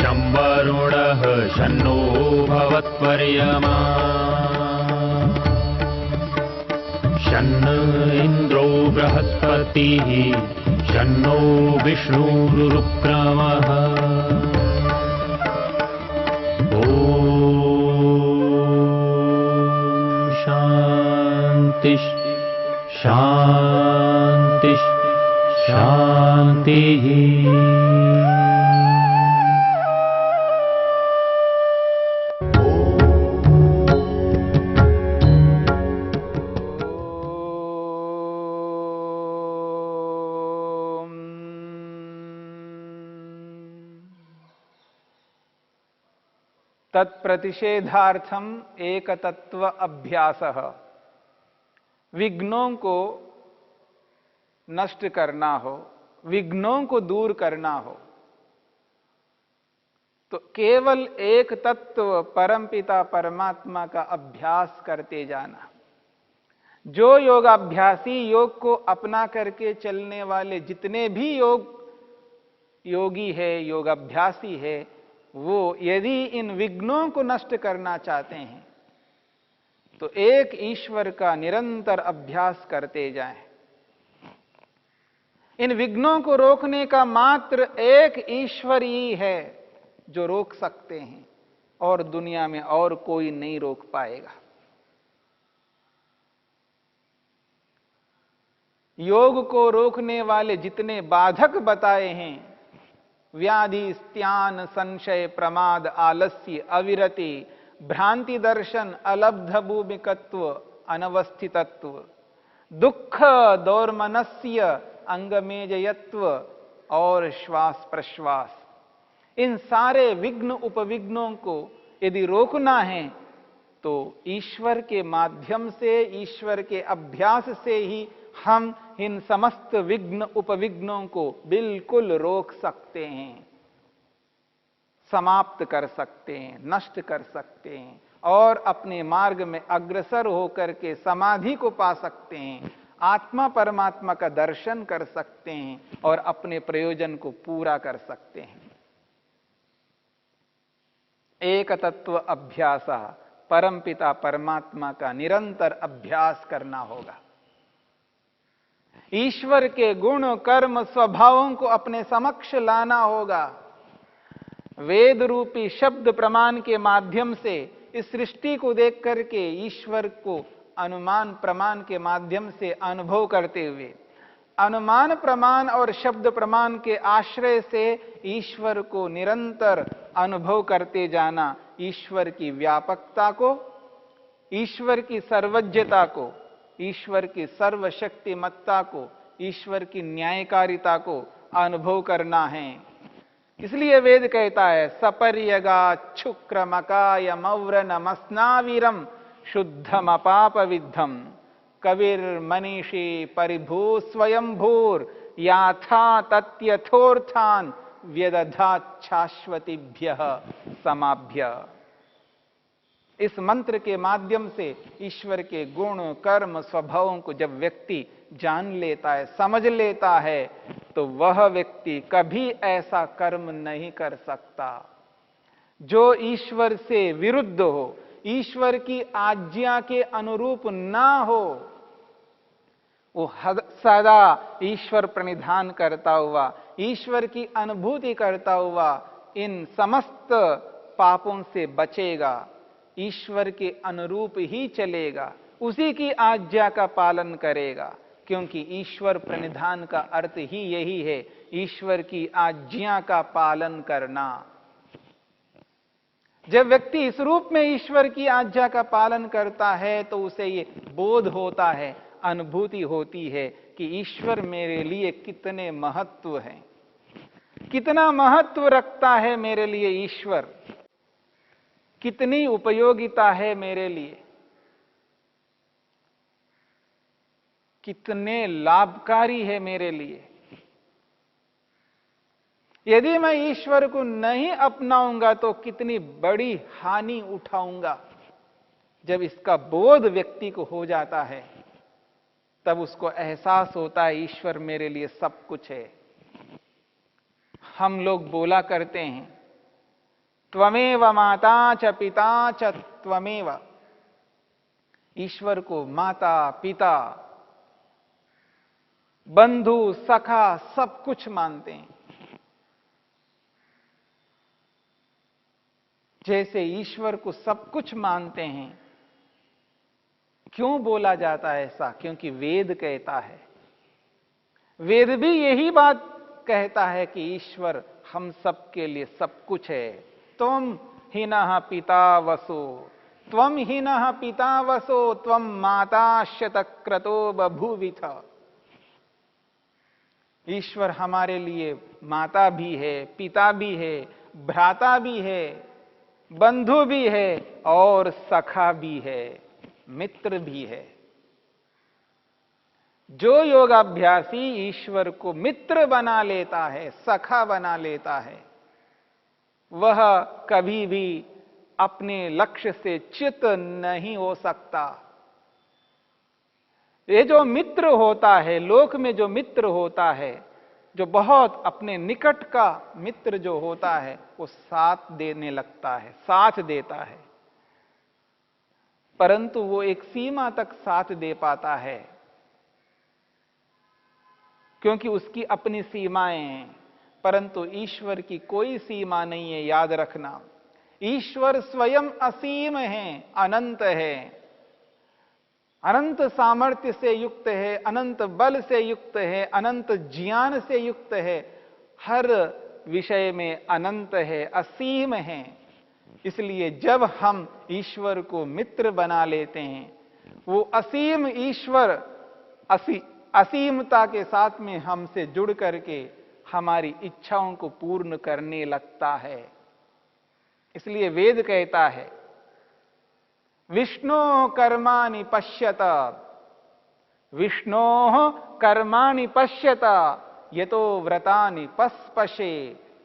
शं वरुणः शन्नो भवत्वर्यमा शन्न इन्द्रो बृहस्पतिः शन्नो विष्णुरुक्रमः ॐ शान्ति शान्ति शान्तिः। तत्प्रतिषेधार्थम एक तत्व अभ्यासः। विघ्नों को नष्ट करना हो, विघ्नों को दूर करना हो, तो केवल एक तत्व परमपिता परमात्मा का अभ्यास करते जाना। जो योगाभ्यासी, योग को अपना करके चलने वाले जितने भी योगी है, योगाभ्यासी है, वो यदि इन विघ्नों को नष्ट करना चाहते हैं तो एक ईश्वर का निरंतर अभ्यास करते जाएं। इन विघ्नों को रोकने का मात्र एक ईश्वर ही है जो रोक सकते हैं, और दुनिया में और कोई नहीं रोक पाएगा। योग को रोकने वाले जितने बाधक बताए हैं, व्याधि, स्त्यान, संशय, प्रमाद, आलस्य, अविरति, भ्रांति दर्शन, अलब्ध भूमिकत्व, अनवस्थितत्व, दुख, दौर्मनस्य, अंगमेजयत्व और श्वास प्रश्वास, इन सारे विघ्न उपविघ्नों को यदि रोकना है तो ईश्वर के माध्यम से, ईश्वर के अभ्यास से ही हम इन समस्त विघ्न उपविघ्नों को बिल्कुल रोक सकते हैं, समाप्त कर सकते हैं, नष्ट कर सकते हैं और अपने मार्ग में अग्रसर होकर के समाधि को पा सकते हैं, आत्मा परमात्मा का दर्शन कर सकते हैं और अपने प्रयोजन को पूरा कर सकते हैं। एक तत्व अभ्यास, परमपिता परमात्मा का निरंतर अभ्यास करना होगा। ईश्वर के गुण, कर्म, स्वभावों को अपने समक्ष लाना होगा। वेद रूपी शब्द प्रमाण के माध्यम से इस सृष्टि को देख करके ईश्वर को अनुमान प्रमाण के माध्यम से अनुभव करते हुए, अनुमान प्रमाण और शब्द प्रमाण के आश्रय से ईश्वर को निरंतर अनुभव करते जाना, ईश्वर की व्यापकता को, ईश्वर की सर्वज्ञता को, ईश्वर की सर्वशक्तिमत्ता को, ईश्वर की न्यायकारिता को अनुभव करना है। इसलिए वेद कहता है, सपर्यगा क्षुक्रमकाय मव्र नमस्नावीरम शुद्धम अपाप विद्धम कविर मनीषी परिभू स्वयंभूर याथा तत्यथोर्थान व्यदधात शाश्वतीभ्य समाभ्य। इस मंत्र के माध्यम से ईश्वर के गुण, कर्म, स्वभावों को जब व्यक्ति जान लेता है, समझ लेता है, तो वह व्यक्ति कभी ऐसा कर्म नहीं कर सकता जो ईश्वर से विरुद्ध हो, ईश्वर की आज्ञा के अनुरूप ना हो। वो सदा ईश्वर प्रणिधान करता हुआ, ईश्वर की अनुभूति करता हुआ इन समस्त पापों से बचेगा, ईश्वर के अनुरूप ही चलेगा, उसी की आज्ञा का पालन करेगा, क्योंकि ईश्वर प्रणिधान का अर्थ ही यही है, ईश्वर की आज्ञा का पालन करना। जब व्यक्ति इस रूप में ईश्वर की आज्ञा का पालन करता है तो उसे ये बोध होता है, अनुभूति होती है कि ईश्वर मेरे लिए कितने महत्व है, कितना महत्व रखता है मेरे लिए ईश्वर, कितनी उपयोगिता है मेरे लिए, कितने लाभकारी है मेरे लिए। यदि मैं ईश्वर को नहीं अपनाऊंगा तो कितनी बड़ी हानि उठाऊंगा। जब इसका बोध व्यक्ति को हो जाता है तब उसको एहसास होता है ईश्वर मेरे लिए सब कुछ है। हम लोग बोला करते हैं त्वमेव माता च पिता च त्वमेव। ईश्वर को माता, पिता, बंधु, सखा सब कुछ मानते हैं। जैसे ईश्वर को सब कुछ मानते हैं, क्यों बोला जाता है ऐसा? क्योंकि वेद कहता है, वेद भी यही बात कहता है कि ईश्वर हम सब के लिए सब कुछ है। त्वम हीनः पिता वसो, त्वम हीनः पिता वसो, त्वम माता शतक्रतो बभूविथ। ईश्वर हमारे लिए माता भी है, पिता भी है, भ्राता भी है, बंधु भी है और सखा भी है, मित्र भी है। जो योगाभ्यासी ईश्वर को मित्र बना लेता है, सखा बना लेता है, वह कभी भी अपने लक्ष्य से च्युत नहीं हो सकता। ये जो मित्र होता है, लोक में जो मित्र होता है, जो बहुत अपने निकट का मित्र जो होता है, वो साथ देने लगता है, साथ देता है, परंतु वो एक सीमा तक साथ दे पाता है, क्योंकि उसकी अपनी सीमाएं हैं। परंतु ईश्वर की कोई सीमा नहीं है, याद रखना। ईश्वर स्वयं असीम है, अनंत है, अनंत सामर्थ्य से युक्त है, अनंत बल से युक्त है, अनंत ज्ञान से युक्त है, हर विषय में अनंत है, असीम है। इसलिए जब हम ईश्वर को मित्र बना लेते हैं, वो असीम ईश्वर असीमता के साथ में हमसे जुड़ करके हमारी इच्छाओं को पूर्ण करने लगता है। इसलिए वेद कहता है, विष्णो कर्माणि पश्यत, विष्णो कर्माणि पश्यत, यतो व्रतानि पस्पशे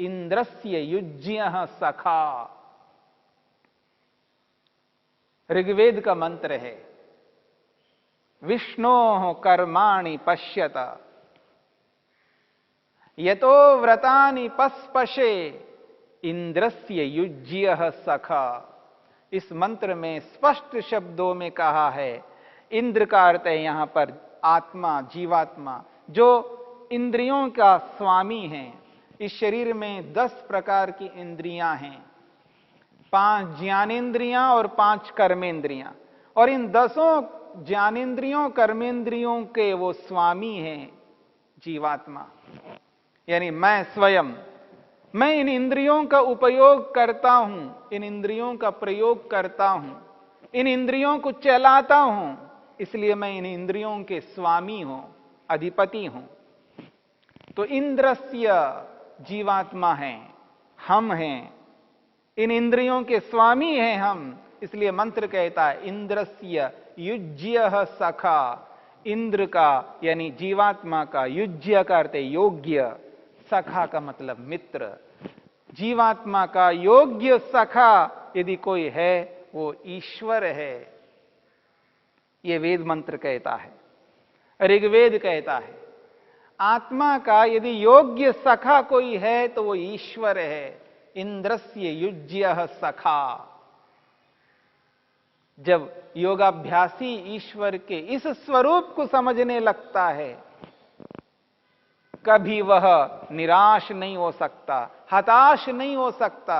इंद्रस्य युज्यः सखा। ऋग्वेद का मंत्र है, विष्णो कर्माणि पश्यत, यतो व्रतानि पस्पशे इंद्रस्य युज्यः सखा। इस मंत्र में स्पष्ट शब्दों में कहा है, इंद्र का अर्थ है यहां पर आत्मा, जीवात्मा, जो इंद्रियों का स्वामी है। इस शरीर में 10 प्रकार की इंद्रियां हैं, 5 ज्ञानेंद्रियां और 5 कर्मेंद्रियां, और इन 10 ज्ञानेंद्रियों कर्मेंद्रियों के वो स्वामी हैं जीवात्मा। यानी मैं स्वयं, मैं इन इंद्रियों का उपयोग करता हूं, इन इंद्रियों का प्रयोग करता हूं, इन इंद्रियों को चलाता हूं, इसलिए मैं इन इंद्रियों के स्वामी हूं, अधिपति हूं। तो इंद्रस्य जीवात्मा है, हम हैं, इन इंद्रियों के स्वामी हैं हम। इसलिए मंत्र कहता है, इंद्रस्य युज्यः सखा। इंद्र का यानी जीवात्मा का, युज्य का अर्थ योग्य, सखा का मतलब मित्र। जीवात्मा का योग्य सखा यदि कोई है, वो ईश्वर है। ये वेद मंत्र कहता है, ऋग्वेद कहता है, आत्मा का यदि योग्य सखा कोई है तो वो ईश्वर है। इंद्रस्य युज्यः सखा। जब योगाभ्यासी ईश्वर के इस स्वरूप को समझने लगता है, कभी वह निराश नहीं हो सकता, हताश नहीं हो सकता।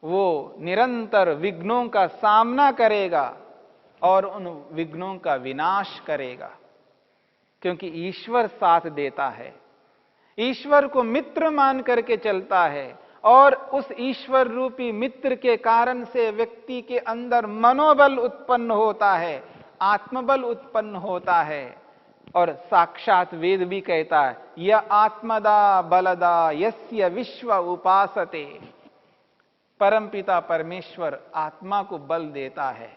वो निरंतर विघ्नों का सामना करेगा और उन विघ्नों का विनाश करेगा, क्योंकि ईश्वर साथ देता है। ईश्वर को मित्र मान करके चलता है, और उस ईश्वर रूपी मित्र के कारण से व्यक्ति के अंदर मनोबल उत्पन्न होता है, आत्मबल उत्पन्न होता है। और साक्षात वेद भी कहता है, य आत्मदा बलदा यस्य विश्व उपासते। परमपिता परमेश्वर आत्मा को बल देता है,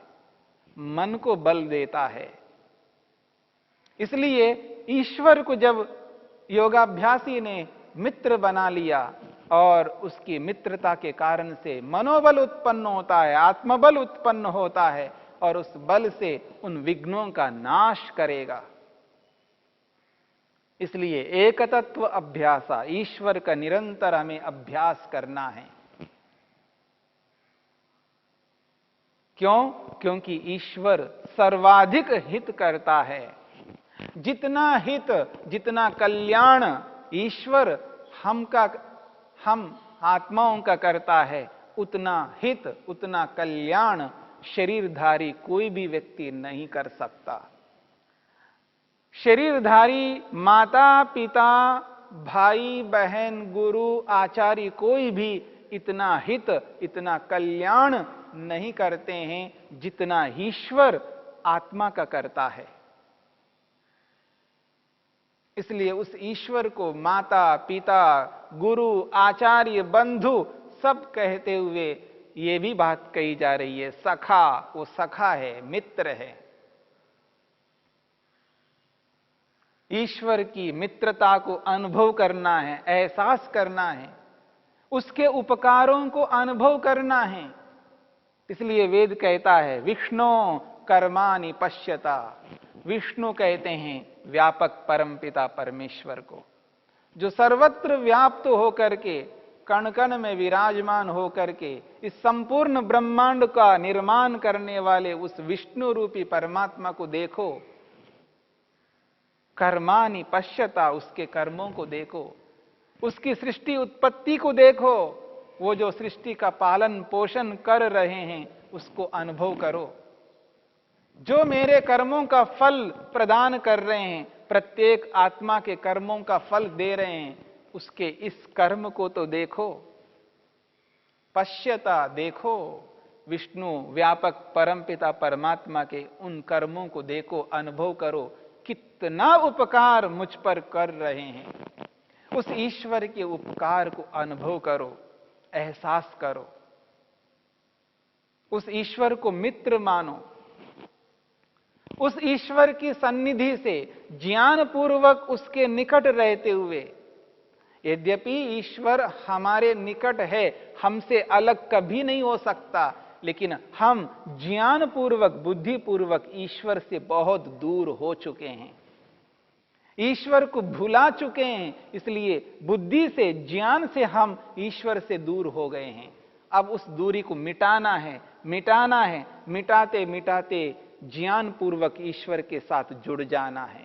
मन को बल देता है। इसलिए ईश्वर को जब योगाभ्यासी ने मित्र बना लिया, और उसकी मित्रता के कारण से मनोबल उत्पन्न होता है, आत्मबल उत्पन्न होता है, और उस बल से उन विघ्नों का नाश करेगा। इसलिए एकतत्व अभ्यासा, ईश्वर का निरंतर हमें अभ्यास करना है। क्यों? क्योंकि ईश्वर सर्वाधिक हित करता है। जितना हित, जितना कल्याण ईश्वर हम आत्माओं का करता है, उतना हित, उतना कल्याण शरीरधारी कोई भी व्यक्ति नहीं कर सकता। शरीरधारी माता पिता, भाई बहन, गुरु, आचार्य कोई भी इतना हित, इतना कल्याण नहीं करते हैं जितना ईश्वर आत्मा का करता है। इसलिए उस ईश्वर को माता पिता, गुरु, आचार्य, बंधु सब कहते हुए ये भी बात कही जा रही है, सखा, वो सखा है, मित्र है। ईश्वर की मित्रता को अनुभव करना है, एहसास करना है, उसके उपकारों को अनुभव करना है। इसलिए वेद कहता है विष्णु कर्माणि पश्यता। विष्णु कहते हैं व्यापक परमपिता परमेश्वर को, जो सर्वत्र व्याप्त होकर के, कण कण में विराजमान होकर के इस संपूर्ण ब्रह्मांड का निर्माण करने वाले उस विष्णु रूपी परमात्मा को देखो। कर्माणि पश्यता, उसके कर्मों को देखो, उसकी सृष्टि उत्पत्ति को देखो, वो जो सृष्टि का पालन पोषण कर रहे हैं उसको अनुभव करो। जो मेरे कर्मों का फल प्रदान कर रहे हैं, प्रत्येक आत्मा के कर्मों का फल दे रहे हैं, उसके इस कर्म को तो देखो। पश्यता, देखो, विष्णु व्यापक परमपिता परमात्मा के उन कर्मों को देखो, अनुभव करो, कितना उपकार मुझ पर कर रहे हैं। उस ईश्वर के उपकार को अनुभव करो, एहसास करो, उस ईश्वर को मित्र मानो। उस ईश्वर की सन्निधि से ज्ञान पूर्वक उसके निकट रहते हुए, यद्यपि ईश्वर हमारे निकट है, हमसे अलग कभी नहीं हो सकता, लेकिन हम ज्ञान पूर्वक, बुद्धि पूर्वक ईश्वर से बहुत दूर हो चुके हैं, ईश्वर को भुला चुके हैं। इसलिए बुद्धि से, ज्ञान से हम ईश्वर से दूर हो गए हैं। अब उस दूरी को मिटाना है, मिटाना है, मिटाते मिटाते ज्ञान पूर्वक ईश्वर के साथ जुड़ जाना है,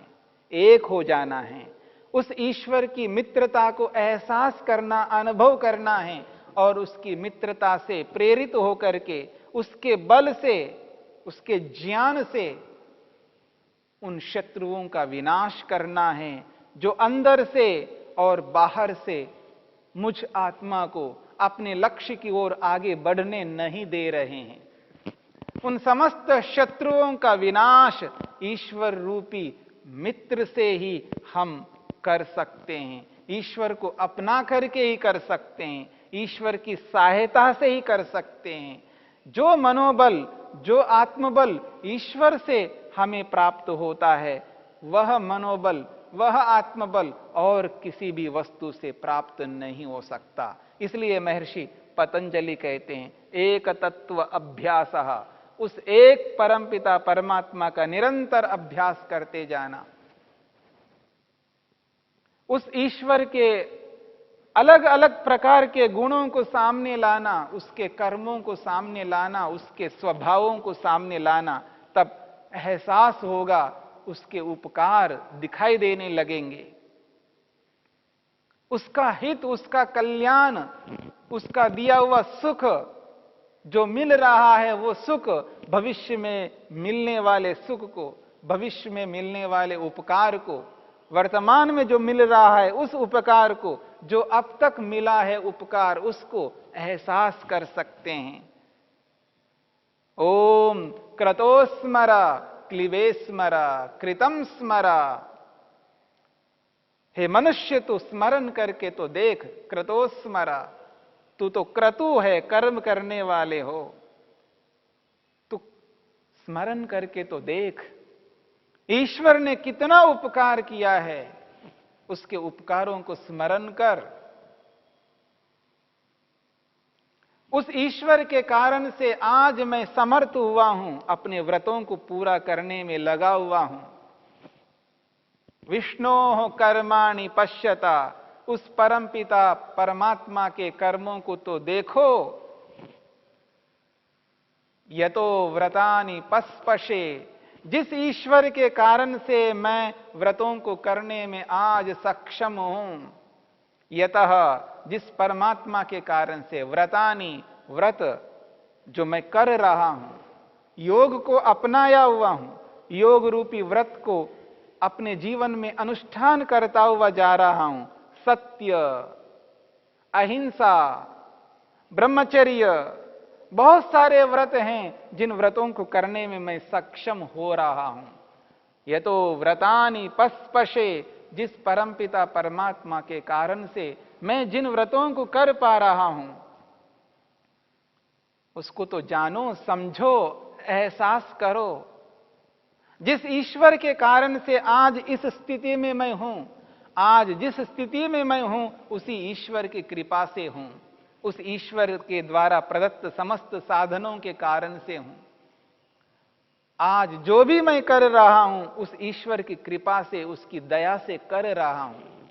एक हो जाना है, उस ईश्वर की मित्रता को एहसास करना, अनुभव करना है, और उसकी मित्रता से प्रेरित होकर के, उसके बल से, उसके ज्ञान से उन शत्रुओं का विनाश करना है जो अंदर से और बाहर से मुझ आत्मा को अपने लक्ष्य की ओर आगे बढ़ने नहीं दे रहे हैं। उन समस्त शत्रुओं का विनाश ईश्वर रूपी मित्र से ही हम कर सकते हैं, ईश्वर को अपना करके ही कर सकते हैं, ईश्वर की सहायता से ही कर सकते हैं। जो मनोबल, जो आत्मबल ईश्वर से हमें प्राप्त होता है, वह मनोबल, वह आत्मबल और किसी भी वस्तु से प्राप्त नहीं हो सकता। इसलिए महर्षि पतंजलि कहते हैं एक तत्व अभ्यासः, उस एक परमपिता परमात्मा का निरंतर अभ्यास करते जाना, उस ईश्वर के अलग अलग प्रकार के गुणों को सामने लाना, उसके कर्मों को सामने लाना, उसके स्वभावों को सामने लाना, तब एहसास होगा, उसके उपकार दिखाई देने लगेंगे, उसका हित, उसका कल्याण, उसका दिया हुआ सुख जो मिल रहा है, वो सुख भविष्य में मिलने वाले सुख को, भविष्य में मिलने वाले उपकार को, वर्तमान में जो मिल रहा है उस उपकार को, जो अब तक मिला है उपकार, उसको एहसास कर सकते हैं। ओम क्रतोस्मरा क्लिवे स्मरा कृतम स्मरा। हे मनुष्य, तू स्मरण करके तो देख, क्रतोस्मरा, तू तो क्रतु है, कर्म करने वाले हो, तू स्मरण करके तो देख, ईश्वर ने कितना उपकार किया है, उसके उपकारों को स्मरण कर। उस ईश्वर के कारण से आज मैं समर्थ हुआ हूं, अपने व्रतों को पूरा करने में लगा हुआ हूं। विष्णोः कर्माणि पश्यता, उस परमपिता परमात्मा के कर्मों को तो देखो। यतो व्रतानि पस्पशे, जिस ईश्वर के कारण से मैं व्रतों को करने में आज सक्षम हूं, यतः जिस परमात्मा के कारण से, व्रतानि व्रत जो मैं कर रहा हूं, योग को अपनाया हुआ हूं, योग रूपी व्रत को अपने जीवन में अनुष्ठान करता हुआ जा रहा हूं। सत्य, अहिंसा, ब्रह्मचर्य, बहुत सारे व्रत हैं जिन व्रतों को करने में मैं सक्षम हो रहा हूं। यह तो व्रतानि पस्पशे, जिस परमपिता परमात्मा के कारण से मैं जिन व्रतों को कर पा रहा हूं, उसको तो जानो, समझो, एहसास करो। जिस ईश्वर के कारण से आज इस स्थिति में मैं हूं, आज जिस स्थिति में मैं हूं, उसी ईश्वर की कृपा से हूं, उस ईश्वर के द्वारा प्रदत्त समस्त साधनों के कारण से हूं। आज जो भी मैं कर रहा हूं, उस ईश्वर की कृपा से, उसकी दया से कर रहा हूं।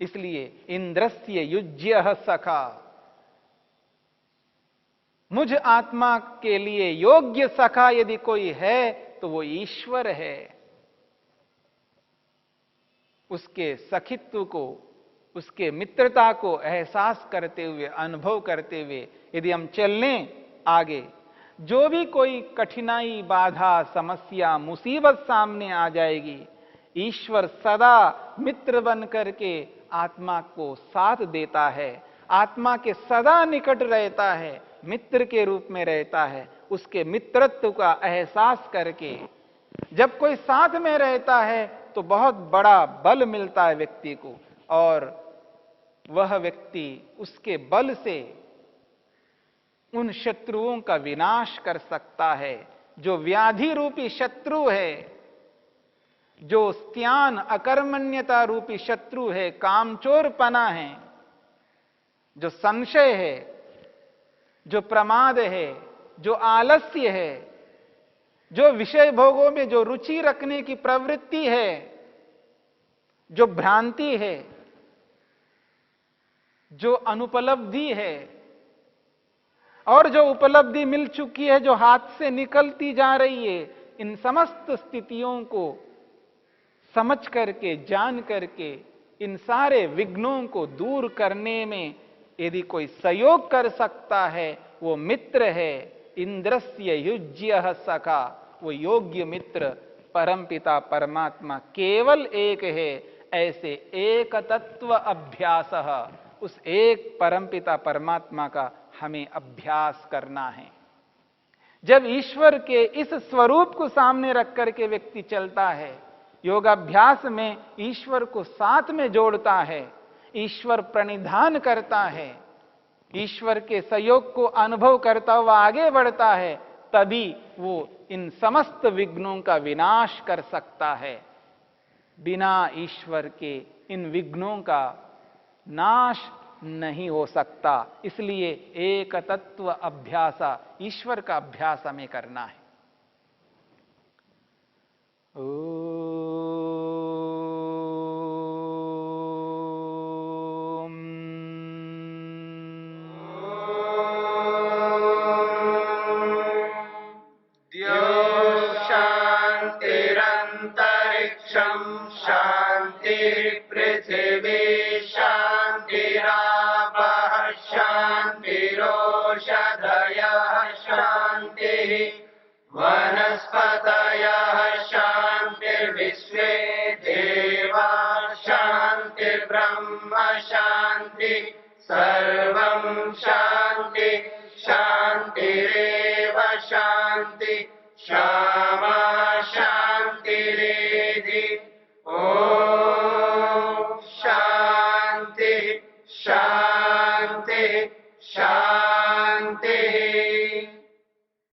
इसलिए इंद्रस्य युज्यः सखा, मुझ आत्मा के लिए योग्य सखा यदि कोई है तो वो ईश्वर है। उसके सखित्व को, उसके मित्रता को एहसास करते हुए, अनुभव करते हुए यदि हम चलें आगे, जो भी कोई कठिनाई, बाधा, समस्या, मुसीबत सामने आ जाएगी, ईश्वर सदा मित्र बन करके आत्मा को साथ देता है, आत्मा के सदा निकट रहता है, मित्र के रूप में रहता है। उसके मित्रत्व का एहसास करके जब कोई साथ में रहता है तो बहुत बड़ा बल मिलता है व्यक्ति को, और वह व्यक्ति उसके बल से उन शत्रुओं का विनाश कर सकता है। जो व्याधि रूपी शत्रु है, जो स्त्यान अकर्मण्यता रूपी शत्रु है, कामचोरपना है, जो संशय है, जो प्रमाद है, जो आलस्य है, जो विषय भोगों में जो रुचि रखने की प्रवृत्ति है, जो भ्रांति है, जो अनुपलब्धि है, और जो उपलब्धि मिल चुकी है, जो हाथ से निकलती जा रही है, इन समस्त स्थितियों को समझ करके, जान करके, इन सारे विघ्नों को दूर करने में यदि कोई सहयोग कर सकता है, वो मित्र है। इंद्रस्य युज्यः सखा, वो योग्य मित्र परमपिता परमात्मा केवल एक है। ऐसे एक तत्व अभ्यासः, उस एक परमपिता परमात्मा का हमें अभ्यास करना है। जब ईश्वर के इस स्वरूप को सामने रख करके व्यक्ति चलता है, योगाभ्यास में ईश्वर को साथ में जोड़ता है, ईश्वर प्रणिधान करता है, ईश्वर के सहयोग को अनुभव करता हुआ आगे बढ़ता है, तभी वो इन समस्त विघ्नों का विनाश कर सकता है। बिना ईश्वर के इन विघ्नों का नाश नहीं हो सकता। इसलिए एक तत्व अभ्यासा, ईश्वर का अभ्यास हमें करना है।